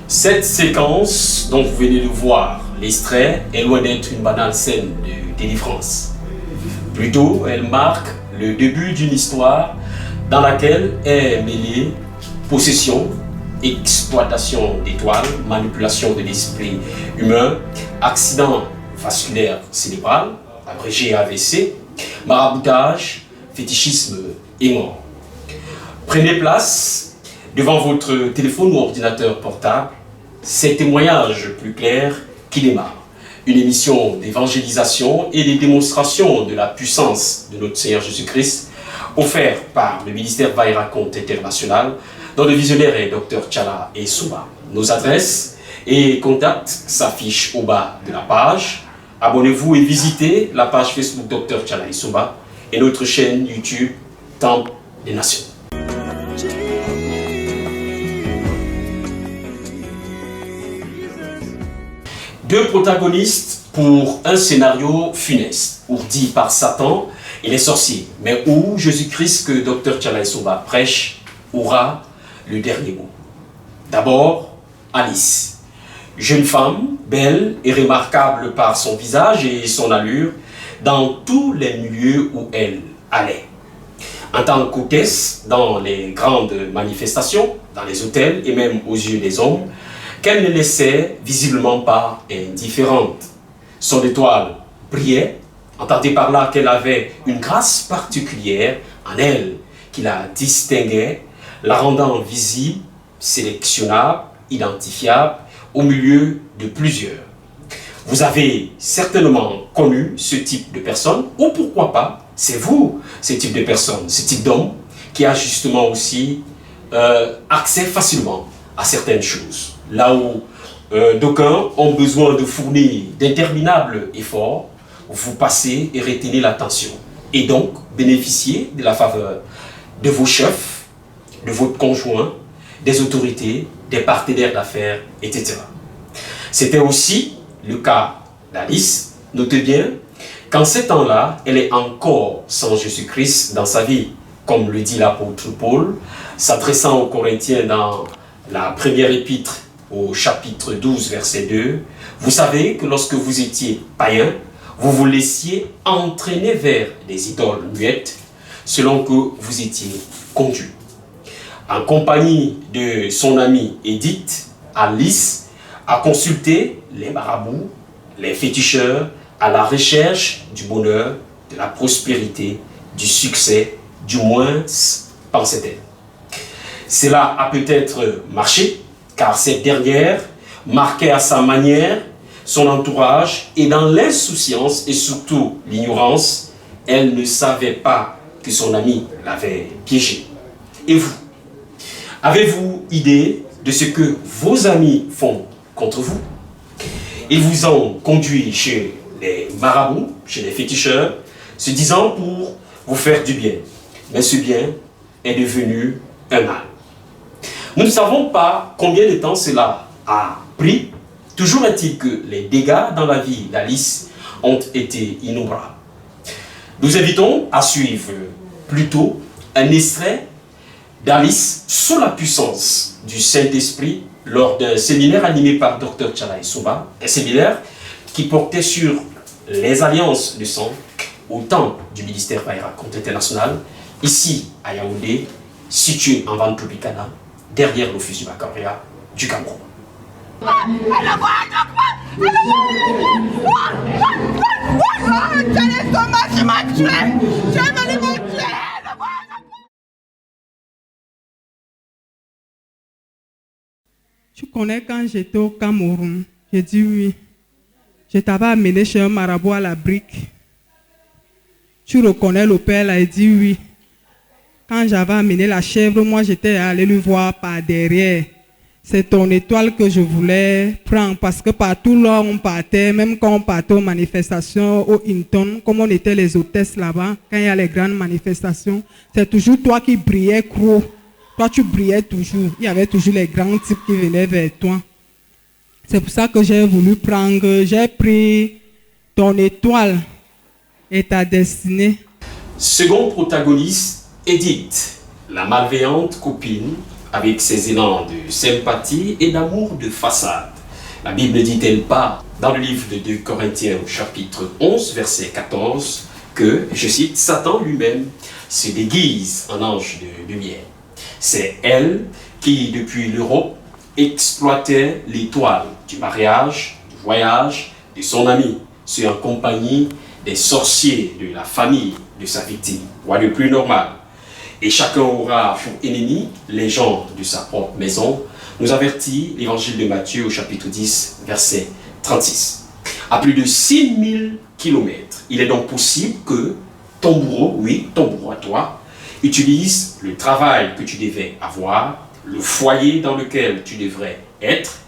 Cette séquence dont vous venez de voir l'extrait est loin d'être une banale scène de délivrance. Plutôt, elle marque le début d'une histoire dans laquelle est mêlée possession, exploitation d'étoiles, manipulation de l'esprit humain, accident vasculaire cérébral, abrégé AVC, maraboutage, fétichisme et mort. Prenez place devant votre téléphone ou ordinateur portable. C'est témoignage plus clair qui démarre. Une émission d'évangélisation et de démonstration de la puissance de notre Seigneur Jésus-Christ, offert par le ministère Vaïra Conte International, dont le visionnaire est Dr Tchala Essoumba. Nos adresses et contacts s'affichent au bas de la page. Abonnez-vous et visitez la page Facebook Dr Tchala Essoumba et notre chaîne YouTube Temple des Nations. Deux protagonistes pour un scénario funeste, ourdi par Satan et les sorciers, mais où Jésus-Christ que Dr Tchala Essoumba prêche aura le dernier mot. D'abord, Alice, jeune femme, belle et remarquable par son visage et son allure dans tous les milieux où elle allait. En tant qu'hôtesse dans les grandes manifestations, dans les hôtels et même aux yeux des hommes, qu'elle ne laissait visiblement pas indifférente. Son étoile brillait, entendez par là qu'elle avait une grâce particulière en elle qui la distinguait, la rendant visible, sélectionnable, identifiable au milieu de plusieurs. Vous avez certainement connu ce type de personne, ou pourquoi pas, c'est vous, ce type de personne, ce type d'homme qui a justement aussi accès facilement à certaines choses. Là où d'aucuns ont besoin de fournir d'interminables efforts, vous passez et retenez l'attention. Et donc, bénéficiez de la faveur de vos chefs, de votre conjoint, des autorités, des partenaires d'affaires, etc. C'était aussi le cas d'Alice. Notez bien qu'en ces temps-là, elle est encore sans Jésus-Christ dans sa vie, comme le dit l'apôtre Paul, s'adressant aux Corinthiens dans la première épître au chapitre 12, verset 2, vous savez que lorsque vous étiez païens, vous vous laissiez entraîner vers des idoles muettes, selon que vous étiez conduits. En compagnie de son amie Edith, Alice a consulté les marabouts, les féticheurs, à la recherche du bonheur, de la prospérité, du succès, du moins, pensait-elle. Cela a peut-être marché, car cette dernière marquait à sa manière son entourage et dans l'insouciance et surtout l'ignorance, elle ne savait pas que son ami l'avait piégée. Et vous, avez-vous idée de ce que vos amis font contre vous? Ils vous ont conduit chez les marabouts, chez les féticheurs, se disant pour vous faire du bien. Mais ce bien est devenu un mal. Nous ne savons pas combien de temps cela a pris. Toujours est-il que les dégâts dans la vie d'Alice ont été innombrables. Nous invitons à suivre plutôt un extrait d'Alice sous la puissance du Saint-Esprit lors d'un séminaire animé par Dr Tchala Essoumba, un séminaire qui portait sur les alliances de sang au temps du ministère Vaïra Conte International, ici à Yaoundé, situé en Vente Tropicana, derrière l'office du baccalauréat du Cameroun. Tu connais quand j'étais au Cameroun? J'ai dit oui. Je t'avais amené chez un marabout à la brique. Tu reconnais le père? Elle a dit oui. Quand j'avais amené la chèvre, moi j'étais allé lui voir par derrière. C'est ton étoile que je voulais prendre parce que partout là on partait, même quand on partait aux manifestations au Hinton, comme on était les hôtesses là-bas, quand il y a les grandes manifestations, c'est toujours toi qui brillais gros. Toi, tu brillais toujours. Il y avait toujours les grands types qui venaient vers toi. C'est pour ça que j'ai pris ton étoile et ta destinée. Second protagoniste, Edith, la malveillante copine avec ses élans de sympathie et d'amour de façade. La Bible dit-elle pas dans le livre de 2 Corinthiens au chapitre 11, verset 14, que, je cite, Satan lui-même se déguise en ange de lumière. C'est elle qui, depuis l'Europe, exploitait l'étoile du mariage, du voyage de son ami, c'est en compagnie des sorciers de la famille de sa victime, quoi de plus normal. Et chacun aura pour ennemi les gens de sa propre maison, nous avertit l'évangile de Matthieu au chapitre 10, verset 36. À plus de 6000 kilomètres, il est donc possible que ton bourreau, oui, ton bourreau à toi, utilise le travail que tu devais avoir, le foyer dans lequel tu devrais être,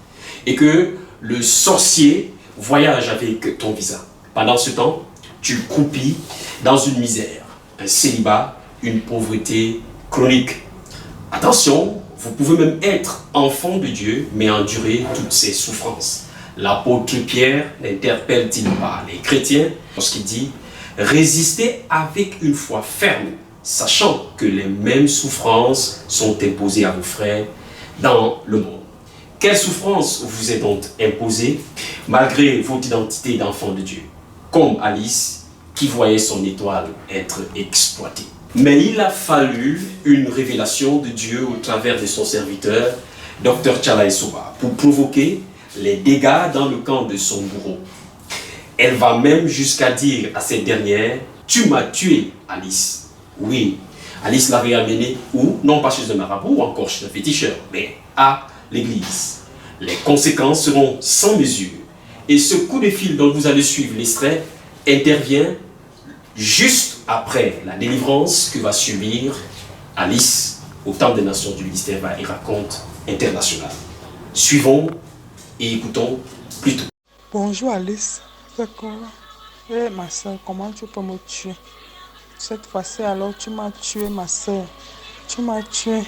et que le sorcier voyage avec ton visa. Pendant ce temps, tu croupis dans une misère, un célibat, une pauvreté chronique. Attention, vous pouvez même être enfant de Dieu, mais endurer toutes ces souffrances. L'apôtre Pierre n'interpelle-t-il pas les chrétiens lorsqu'il dit « Résistez avec une foi ferme, sachant que les mêmes souffrances sont imposées à vos frères dans le monde. » Quelle souffrance vous est donc imposée malgré votre identité d'enfant de Dieu, comme Alice qui voyait son étoile être exploitée. Mais il a fallu une révélation de Dieu au travers de son serviteur, Dr Tchala Soba, pour provoquer les dégâts dans le camp de son bourreau. Elle va même jusqu'à dire à cette dernière, « Tu m'as tué, Alice. » Oui, Alice l'avait amené où? Non pas chez un marabout ou encore chez un féticheur, mais à l'église. Les conséquences seront sans mesure. Et ce coup de fil dont vous allez suivre l'extrait intervient juste après la délivrance que va subir Alice au Temple des Nations du ministère et raconte international. Suivons et écoutons plutôt. Bonjour Alice, c'est quoi? Ma soeur, comment tu peux me tuer? Cette fois-ci alors tu m'as tué ma soeur, tu m'as tué.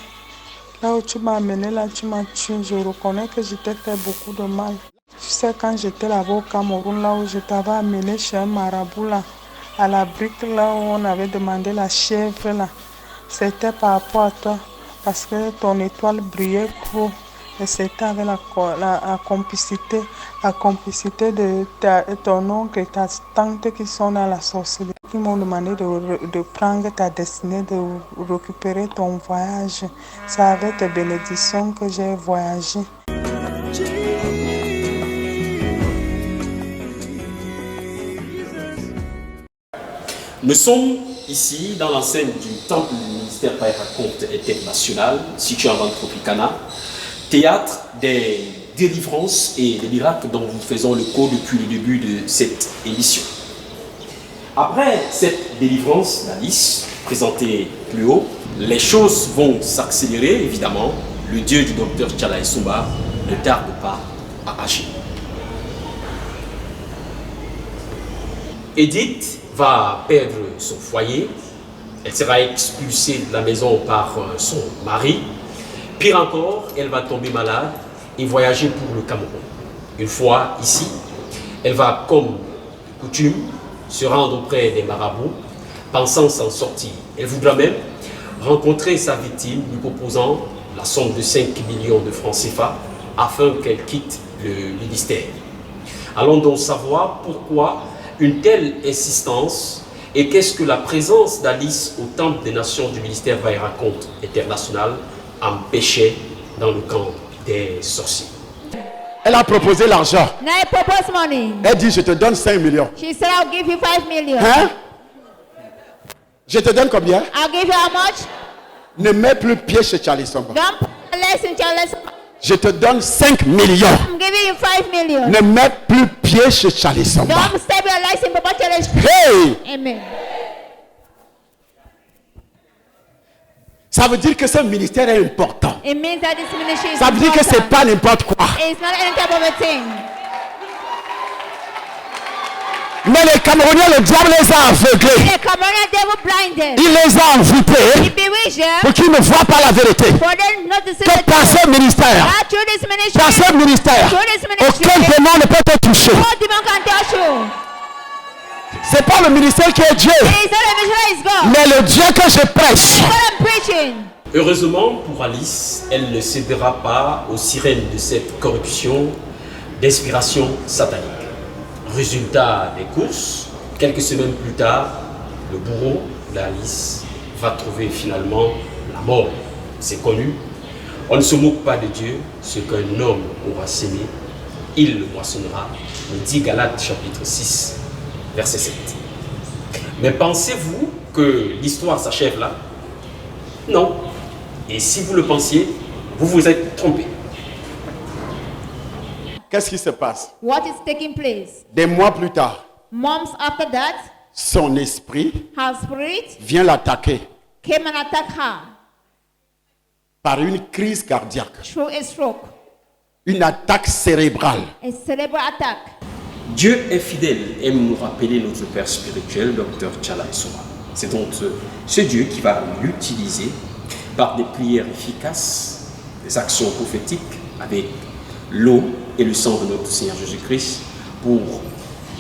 Là où tu m'as amené, là tu m'as tué. Je reconnais que je t'ai fait beaucoup de mal. Tu sais, quand j'étais là-bas au Cameroun, là où je t'avais amené chez un marabout, là, à la brique, là où on avait demandé la chèvre, là, c'était par rapport à toi, parce que ton étoile brillait trop. Et c'était avec la complicité de ton oncle et ta tante qui sont dans la sorcellerie. Ils m'ont demandé de prendre ta destinée, de récupérer ton voyage. C'est avec tes bénédictions que j'ai voyagé. Nous sommes ici dans l'enceinte du Temple du ministère Baï Raconte International, situé en Vente Tropicana, théâtre des délivrances et des miracles dont nous faisons le cours depuis le début de cette émission. Après cette délivrance d'Alice, présentée plus haut, les choses vont s'accélérer, évidemment. Le Dieu du docteur Tchala Soba ne tarde pas à agir. Edith va perdre son foyer, elle sera expulsée de la maison par son mari. Pire encore, elle va tomber malade et voyager pour le Cameroun. Une fois ici, elle va, comme de coutume, se rendre auprès des marabouts, pensant s'en sortir. Elle voudra même rencontrer sa victime, lui proposant la somme de 5 millions de francs CFA afin qu'elle quitte le ministère. Allons donc savoir pourquoi une telle insistance et qu'est-ce que la présence d'Alice au Temple des Nations du ministère Baï Raconte International empêchait dans le camp des sorciers. Elle a proposé l'argent. Now I propose money. Elle dit, je te donne 5 millions. She said, I'll give you 5 million. Hein? Je te donne combien? I'll give you how much? Ne mets plus pied chez Charlie Somba. Don't put a less in Charles. Je te donne 5 millions. I'm giving you 5 million. Ne mets plus pied chez Charlie Somba. Don't step your legs in Papa Charles. Hey! Amen. Ça veut dire que ce ministère est important. It means that this ministry is Ça veut dire que c'est important. pas n'importe quoi. It's not any type of a thing. Mais les Camerounais, le diable les a aveuglés. The Cameroonian devil blinded. Il les a He envoûtés bewitched them pour qu'ils ne voient pas la vérité. for them not to see Que the par truth. ce ministère, That through this ministry, par ce ministère, through this ministry, aucun démon ne peut te toucher. no demon can touch you. C'est pas le ministère qui est Dieu, It is not a mission, it's God. mais le Dieu que je prêche. What I'm preaching. Heureusement pour Alice, elle ne cédera pas aux sirènes de cette corruption d'inspiration satanique. Résultat des courses, quelques semaines plus tard, le bourreau d'Alice va trouver finalement la mort. C'est connu. On ne se moque pas de Dieu. Ce qu'un homme aura sémé, il le moissonnera. Le dit Galates chapitre 6, verset 7. Mais pensez-vous que l'histoire s'achève là? Non. Et si vous le pensiez, vous vous êtes trompé. Qu'est-ce qui se passe? What is taking place? Des mois plus tard, Months after that, son esprit her spirit vient l'attaquer came and attacked her par une crise cardiaque, through a stroke, une attaque cérébrale. a cerebral attack. Dieu est fidèle, aime nous rappeler notre Père spirituel, Dr Tchala Essoba. C'est donc ce Dieu qui va l'utiliser par des prières efficaces, des actions prophétiques avec l'eau et le sang de notre Seigneur Jésus-Christ pour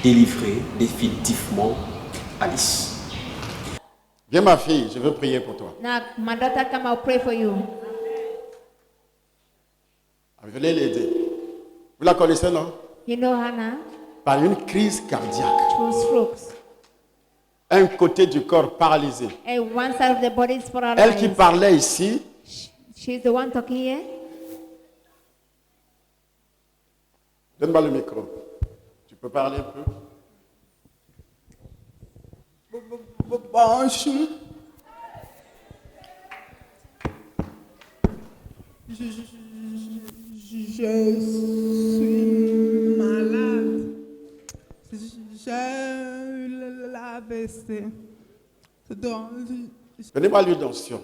délivrer définitivement Alice. Viens ma fille, je veux prier pour toi. Now, my daughter, come, I'll pray for you. Venez l'aider. Vous la connaissez, non? You know Hannah? Par une crise cardiaque. Through strokes. Un côté du corps paralysé. And one side of the body is Elle qui paralyzed. parlait ici, She's the one talking here. donne-moi le micro. Tu peux parler un peu? Bonjour. Je suis malade. J'ai eu l'AVC. Donc, Donnez-moi l'huile d'onction.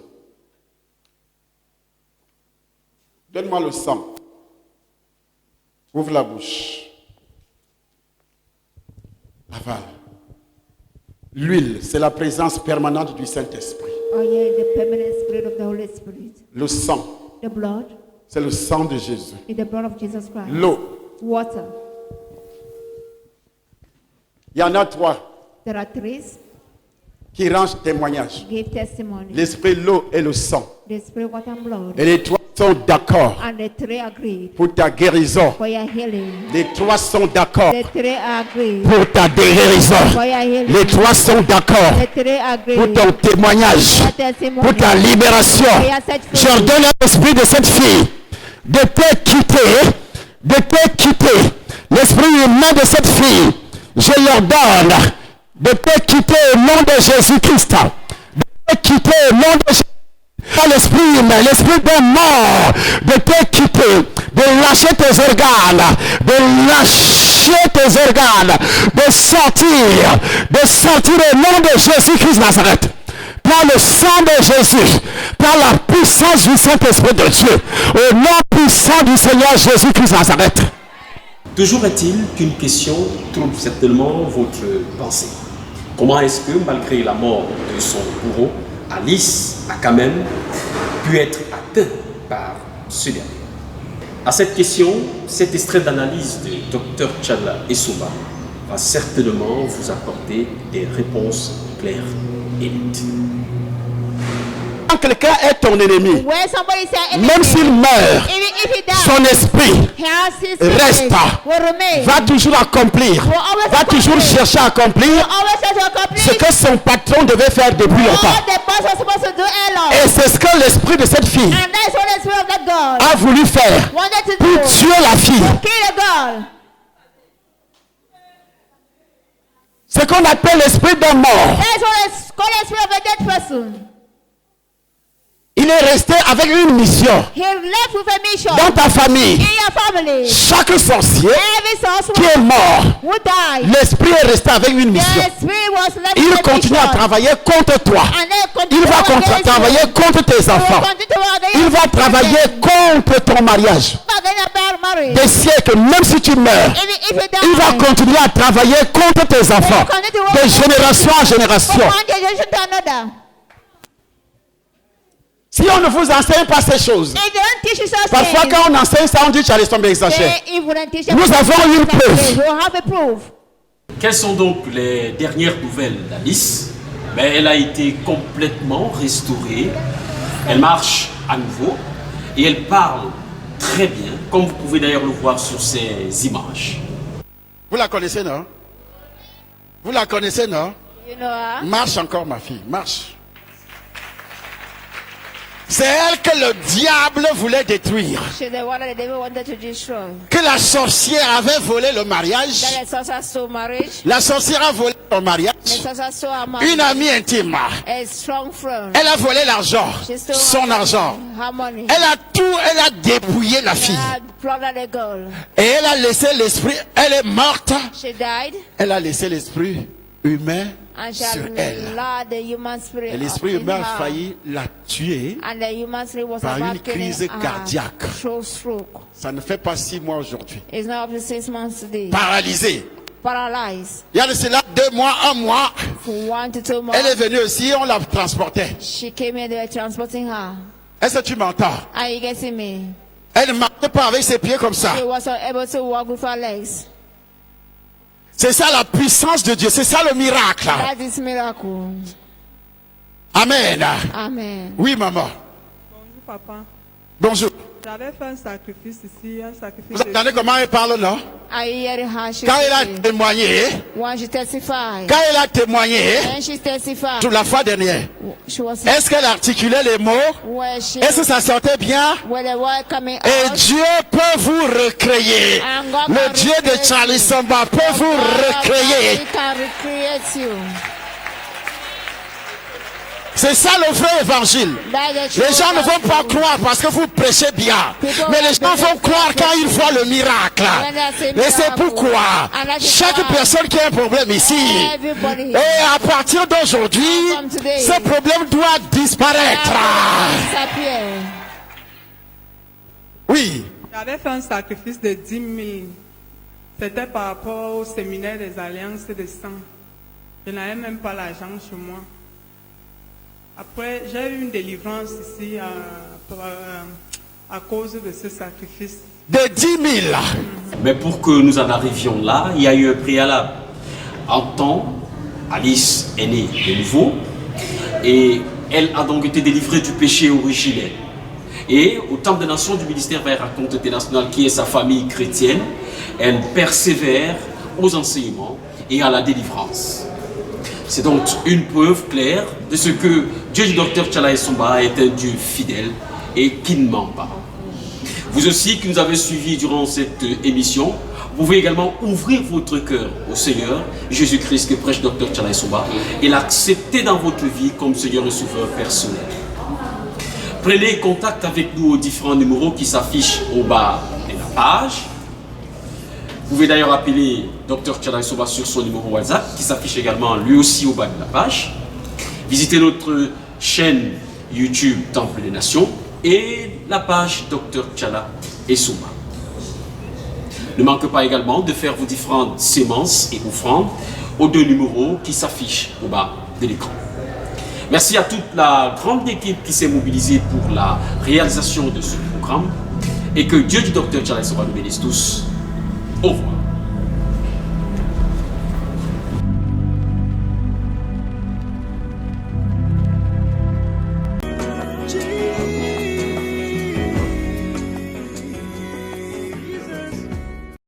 Donne-moi le sang. Ouvre la bouche. Avale. L'huile, c'est la présence permanente du Saint-Esprit. Oh yeah, the permanent spirit of the Holy Spirit. Le sang, The blood c'est le sang de Jésus. is the blood of Jesus Christ. L'eau, Water. il y en a trois There are three. qui rangent témoignage. Give testimony. L'esprit, l'eau et le sang. The spirit, water, and blood. Et les trois sont d'accord And the three agreed pour ta guérison. for your healing. Les trois sont d'accord The three agreed pour ta guérison. for your healing. Les trois sont d'accord The three agreed pour ton témoignage, for testimony. pour ta libération. For your set free. J'ordonne à l'esprit de cette fille de te quitter, de te quitter. L'esprit humain de cette fille, je l'ordonne de te quitter au nom de Jésus-Christ. De te quitter au nom de Jésus. Pas l'esprit humain, l'esprit de mort, de te quitter, de lâcher tes organes, de lâcher tes organes, de sortir au nom de Jésus-Christ Nazareth. Par le sang de Jésus, par la puissance du Saint-Esprit de Dieu, au nom puissant du Seigneur Jésus-Christ Nazareth. Toujours est-il qu'une question trouble certainement votre pensée. Comment est-ce que, malgré la mort de son bourreau, Alice a quand même pu être atteinte par ce dernier? À cette question, cet extrait d'analyse de Dr Tchala Essoba va certainement vous apporter des réponses claires et nettes. Quand quelqu'un est ton ennemi, Where somebody say même s'il meurt, even if he dies, son esprit he has his reste, spirit will remain. va toujours accomplir, va toujours chercher à accomplir Always try to accomplish ce que son patron devait faire depuis longtemps. all the boss was supposed to do earlier. Et c'est ce que l'esprit de cette fille And that's what the spirit of that God a voulu faire wanted to pour do. tuer la fille. Kill the girl. Ce qu'on appelle l'esprit de mort. That's what it's called the spirit of a dead person. Il est resté avec une mission He left with a mission dans ta famille. in your family. Chaque sorcier Every qui sorcerer est mort, who died, l'esprit est resté avec une mission. the spirit was left Il with a continue à mission. travailler contre toi. And then continue Il va to work against travailler you. contre tes He will enfants. continue to work against Il va you. travailler contre ton mariage. Against your marriage. des siècles, même si tu meurs, Even if you die, il va continuer à travailler contre tes enfants, de génération en génération. from one generation to another. Si on ne vous enseigne pas ces choses, If they don't teach you such parfois things, quand on enseigne ça, on dit Charleston exagère. then if we don't teach you Nous avons une preuve. we have a proof. Quelles sont donc les dernières nouvelles d'Alice? Ben, elle a été complètement restaurée. Elle marche à nouveau et elle parle très bien, comme vous pouvez d'ailleurs le voir sur ces images. Vous la connaissez, non? Vous la connaissez, non? You know her? Marche encore, ma fille, marche. C'est elle que le diable voulait détruire. She's the one that the devil wanted to destroy. Que la sorcière avait volé le mariage. That the sorcerer stole marriage. La sorcière a volé son mariage. The sorcerer stole her marriage. Une amie intime. A strong friend. Elle a volé l'argent. She stole Son argent. her money. Elle a dépouillé la fille. She had plundered the girl. Et elle a laissé l'esprit. Elle est morte. She died. Elle a laissé l'esprit humain And she sur had elle. allowed the human spirit. Et l'esprit in humain a her. failli la tuer. And the human spirit was par about une killing crise her cardiaque. through stroke. Ça ne fait pas 6 mois aujourd'hui. It's now up to 6 months today. Paralysée. Paralyzed. Il y a de cela 2 mois, 1 mois. For 1 to 2 months. Elle est venue aussi, on la transportait. She came here, they were transporting her. Est-ce que tu m'entends? Are you getting me? Elle ne marchait pas avec ses pieds comme ça. She was unable to walk with her legs. C'est ça la puissance de Dieu. C'est ça le miracle. That is miracle. Amen. Amen. Oui, maman. Bonjour papa. Bonjour. J'avais fait un sacrifice ici, un sacrifice. Vous entendez comment elle parle, non? Are you hearing how she Quand elle a speaking? témoigné, When she testified. quand elle a témoigné, When she testified. sur la fois dernière, She was est-ce qu'elle articulait les mots? where she Est-ce que ça sortait bien? where the word coming Et out. Dieu peut vous recréer. And God Le can Dieu de recreate Charlie you. Samba peut vous God recréer. can recreate you. C'est ça le vrai évangile. That is the Les true gens ne vont pas gospel. croire parce que vous prêchez bien. Mais les gens vont croire quand ils voient le miracle. Et c'est pourquoi chaque personne qui a un problème ici, Everybody et à partir d'aujourd'hui, ce problème doit disparaître. disappear. Oui. J'avais fait un sacrifice de 10 000. C'était par rapport au séminaire des alliances de sang. Je n'avais même pas l'argent chez moi. Après, j'ai eu une délivrance ici à cause de ce sacrifice. De 10 000. Mais pour que nous en arrivions là, il y a eu un préalable. En temps, Alice est née de nouveau et elle a donc été délivrée du péché originel. Et au Temple des Nations du ministère vers la Raconte internationale, qui est sa famille chrétienne, elle persévère aux enseignements et à la délivrance. C'est donc une preuve claire de ce que Dieu du Dr Tchala Esomba est un Dieu fidèle et qui ne ment pas. Vous aussi qui nous avez suivis durant cette émission, vous pouvez également ouvrir votre cœur au Seigneur Jésus-Christ que prêche Dr Tchala Esomba et l'accepter dans votre vie comme Seigneur et Sauveur personnel. Prenez contact avec nous aux différents numéros qui s'affichent au bas de la page. Vous pouvez d'ailleurs appeler Dr Tchala Esomba sur son numéro WhatsApp qui s'affiche également lui aussi au bas de la page. Visitez notre chaîne YouTube Temple des Nations et la page Dr Tchala Esomba. Ne manquez pas également de faire vos différentes sémences et offrandes aux 2 numéros qui s'affichent au bas de l'écran. Merci à toute la grande équipe qui s'est mobilisée pour la réalisation de ce programme et que Dieu du Dr Tchala Esomba nous bénisse tous. Au revoir.